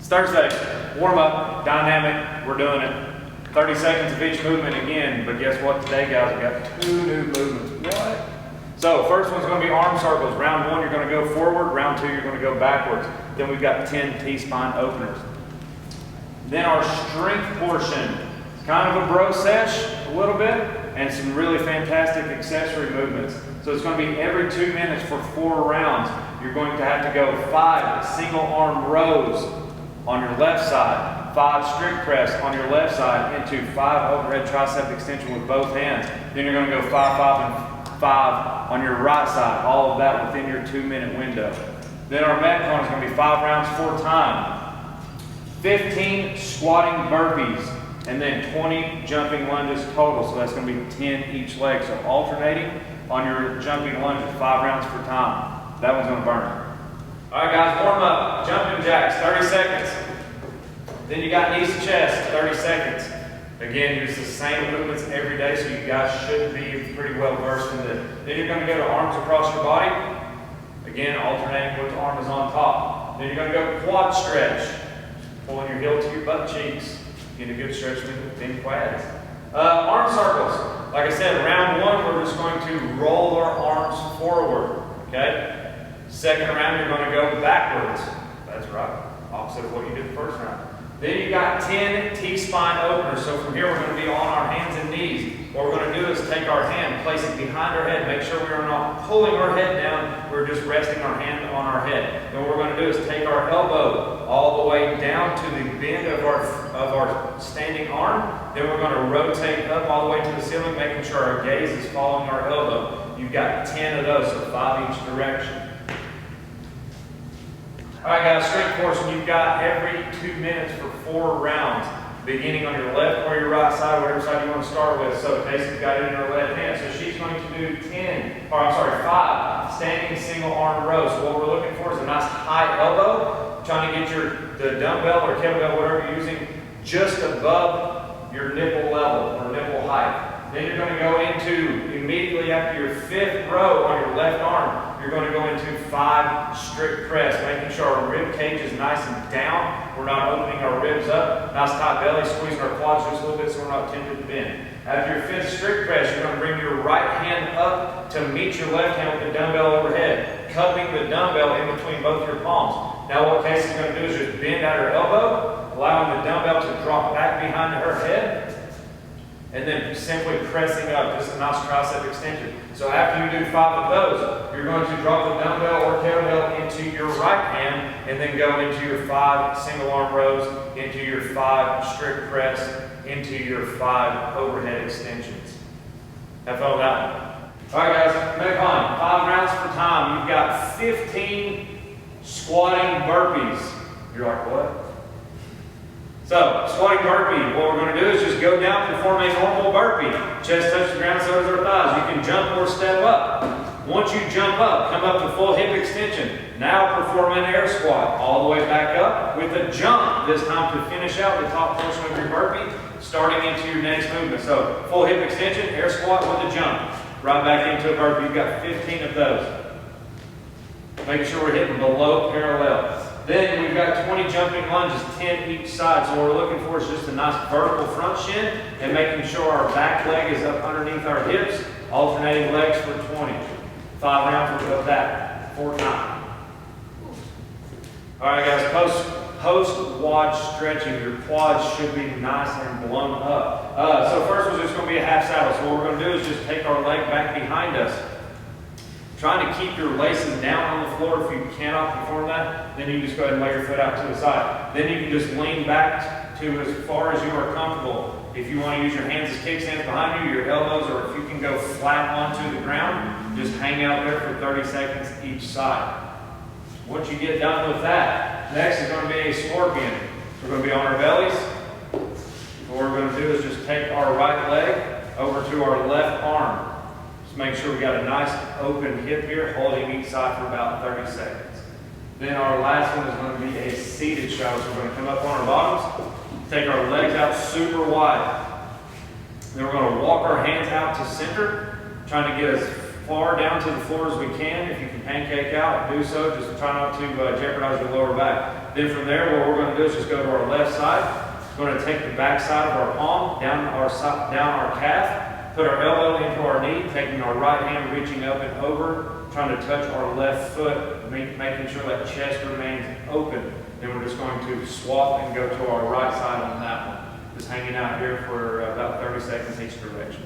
It's Thursday, warm up, dynamic, we're doing it. 30 seconds of each movement again, but guess what today, guys? We got 2 new movements. What? So first one's going to be arm circles. Round 1, you're going to go forward. Round 2, you're going to go backwards. Then we've got 10 T-spine openers. Then our strength portion, kind of a bro sesh a little bit, and some really fantastic accessory movements. So it's going to be every 2 minutes for 4 rounds. You're going to have to go 5 single arm rows on your left side, 5 strict press on your left side into 5 overhead tricep extension with both hands. Then you're going to go 5, 5, and 5 on your right side, all of that within your 2-minute window. Then our Metcon is going to be 5 rounds, 4 times, 15 squatting burpees, and then 20 jumping lunges total. So that's going to be 10 each leg. So alternating on your jumping lunges, 5 rounds per time. That one's going to burn. All right, guys, warm up. Jumping jacks, 30 seconds. Then you got knees to chest, 30 seconds. Again, use the same movements every day, so you guys should be pretty well versed in this. Then you're going to go to arms across your body. Again, alternating which arm is on top. Then you're going to go quad stretch, pulling your heel to your butt cheeks. Get a good stretch within quads. Arm circles. Like I said, round 1, we're just going to roll our arms forward. Okay? Second round, you're going to go backwards. That's right. Opposite of what you did the first round. Then you got 10 T-spine openers. So from here, we're going to be on our hands and knees. What we're going to do is take our hand, place it behind our head. Make sure we are not pulling our head down. We're just resting our hand on our head. And what we're going to do is take our elbow all the way down to the bend of our standing arm. Then we're going to rotate up all the way to the ceiling, making sure our gaze is following our elbow. You've got 10 of those, so 5 each direction. All right, guys, strength portion, you've got every 2 minutes for 4 rounds, beginning on your left or your right side, whatever side you want to start with. So Casey's got it in her left hand, so she's going to do 5 standing single arm rows. So what we're looking for is a nice high elbow, trying to get the dumbbell or kettlebell, whatever you're using, just above your nipple level or nipple height. Then you're going to go into, immediately after your 5th row on your left arm, you're going to go into 5 strict press, making sure our rib cage is nice and down. We're not opening our ribs up. Nice tight belly, squeezing our quads just a little bit so we're not tempted to bend. After your 5th strict press, you're going to bring your right hand up to meet your left hand with the dumbbell overhead, cupping the dumbbell in between both your palms. Now what Casey's going to do is just bend at her elbow, allowing the dumbbell to drop back behind her head, and then simply pressing up, just a nice tricep extension. So after you do 5 of those, you're going to drop the dumbbell or kettlebell into your right hand, and then go into your 5 single arm rows, into your 5 strict press, into your 5 overhead extensions. Have fun with that one. All right, guys, Metcon, 5 rounds per time. You've got 15 squatting burpees. You're like, what? So, squatting burpee, what we're going to do is just go down, perform a normal burpee. Chest touches the ground, so does our thighs. You can jump or step up. Once you jump up, come up to full hip extension. Now perform an air squat, all the way back up with a jump, this time to finish out the top portion of your burpee, starting into your next movement. So, full hip extension, air squat with a jump. Right back into a burpee. You've got 15 of those. Making sure we're hitting below parallel. Then we've got 20 jumping lunges, 10 each side. So what we're looking for is just a nice vertical front shin and making sure our back leg is up underneath our hips, alternating legs for 20. 5 rounds of that, 4 times. All right, guys, post-quad stretching, your quads should be nice and blown up. So first one's just going to be a half saddle. So what we're going to do is just take our leg back behind us. Trying to keep your laces down on the floor. If you cannot perform that, then you just go ahead and lay your foot out to the side. Then you can just lean back to as far as you are comfortable. If you want to use your hands as kickstands behind you, your elbows, or if you can go flat onto the ground, just hang out there for 30 seconds each side. Once you get done with that, next is going to be a scorpion. We're going to be on our bellies. What we're going to do is just take our right leg over to our left arm. Make sure we got a nice open hip here, holding each side for about 30 seconds. Then our last one is going to be a seated straddle. So we're going to come up on our bottoms, take our legs out super wide. Then we're going to walk our hands out to center, trying to get as far down to the floor as we can. If you can pancake out, do so. Just try not to jeopardize your lower back. Then from there, what we're going to do is just go to our left side. We're going to take the back side of our palm down our calf, put our elbow into our knee, taking our right hand, reaching up and over, trying to touch our left foot, making sure that chest remains open. Then we're just going to swap and go to our right side on that one. Just hanging out here for about 30 seconds each direction.